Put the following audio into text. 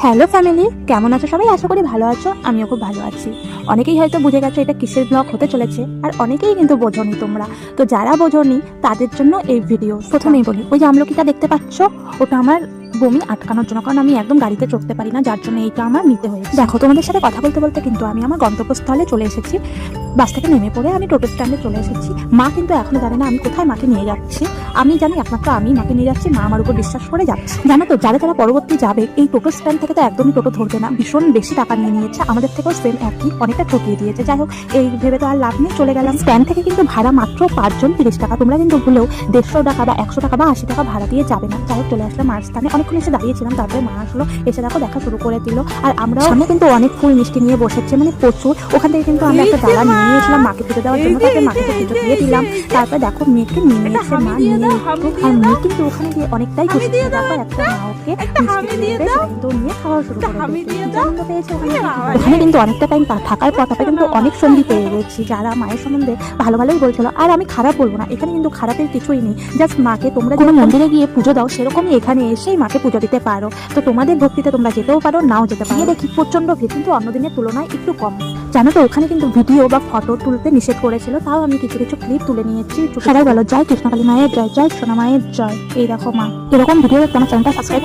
Hello family, কেমন আছো সবাই? আশা করি ভালো আছো। আমিও খুব ভালো আছি। অনেকেই হয়তো বুঝে গেছো এটা কিসের ব্লগ হতে চলেছে, আর অনেকেই কিন্তু বোঝোনি তোমরা। তো যারা বোঝোনি তাদের জন্য এই ভিডিও। প্রথমেই বলি, ওই যে আমলকিটা দেখতে পাচ্ছ, ওটা আমার বমি আটকানোর জন্য, কারণ আমি একদম গাড়িতে চড়তে পারি না, যার জন্য এইটা আমার নিতে হয়েছে। দেখো, তোমাদের সাথে কথা বলতে বলতে কিন্তু আমি আমার গন্তব্যস্থলে চলে এসেছি। বাস থেকে নেমে পড়ে আমি টোটো স্ট্যান্ডে চলে এসেছি। মা কিন্তু এখনো জানে না আমি কোথায় মাকে নিয়ে যাচ্ছি। আমি জানি একমাত্র আমি মাকে নিয়ে যাচ্ছি, মা আমার উপর বিশ্বাস করে যাচ্ছে। জানো তো, যারা যারা পরবর্তী যাবে এই টোটো স্ট্যান্ড থেকে তো একদমই টোটো ধরবে না, ভীষণ বেশি টাকা নিয়ে নিয়েছে। আমাদের থেকেও সেম একই, অনেকটা ঠকিয়ে দিয়েছে। যাই হোক, এই ভেবে তো আর লাভ নেই, চলে গেলাম। স্ট্যান্ড থেকে কিন্তু ভাড়া মাত্র 5 জন 30 টাকা। তোমরা কিন্তু ভুলেও 150 টাকা বা 100 টাকা বা 80 টাকা ভাড়া দিয়ে যাবে না। যাই হোক, চলে আসলাম মার স্থানে। অনেকক্ষণ এসে দাঁড়িয়েছিলাম, তারপরে মা আসলো, এসে দেখো দেখা শুরু করে দিল। আর আমরা সামনে কিন্তু অনেক ফুল মিষ্টি নিয়ে বসেছে, মানে প্রচুর। ওখান থেকে কিন্তু আমরা একটা ডালা নিয়ে নিয়েছিলাম মাকে পুজো দেওয়ার জন্য। তারপরে মাকে তো পুজো দিয়ে দিলাম। তারপরে দেখো মেয়েকে নিয়ে নিয়েছে মা, নিয়ে আর মেয়ে কিন্তু ওখানে গিয়ে অনেকটাই খুশি ছিল। তারপর একটা মা ওকে মিষ্টি দিয়ে দেবে, কিন্তু নিয়ে খাওয়া শুরু করে দিয়েছে। আনন্দ পেয়েছে ওখানে কিন্তু অনেকটা টাইম থাকার পর তারপরে কিন্তু অনেক সঙ্গী পেয়ে গেছি, যারা মায়ের সম্বন্ধে ভালো ভালোই বলছিল। আর আমি খারাপ বলবো না, এখানে কিন্তু খারাপের কিছুই নেই। জাস্ট মাকে তোমরা কোনো মন্দিরে গিয়ে পুজো দাও, সেরকমই এখানে এসেই মাকে পুজো দিতে পারো। তো তোমাদের ভক্তিতে তোমরা যেতেও পারো, নাও যেতে পারো। দেখি প্রচন্ড ভিড়, কিন্তু অন্য দিনের তুলনায় একটু কম। জানো তো, ওখানে কিন্তু ভিডিও বা ফটো তুলতে নিষেধ করেছিল, তাও আমি কিছু কিছু ক্লিপ তুলে নিয়েছি। সবাই বলো জয় কৃষ্ণকালী মায়ের জয়, জয় সোনা মায়ের জয়। এই দেখো মা, এরকম ভিডিও দেখতে আমার চ্যানেলটা সাবস্ক্রাইব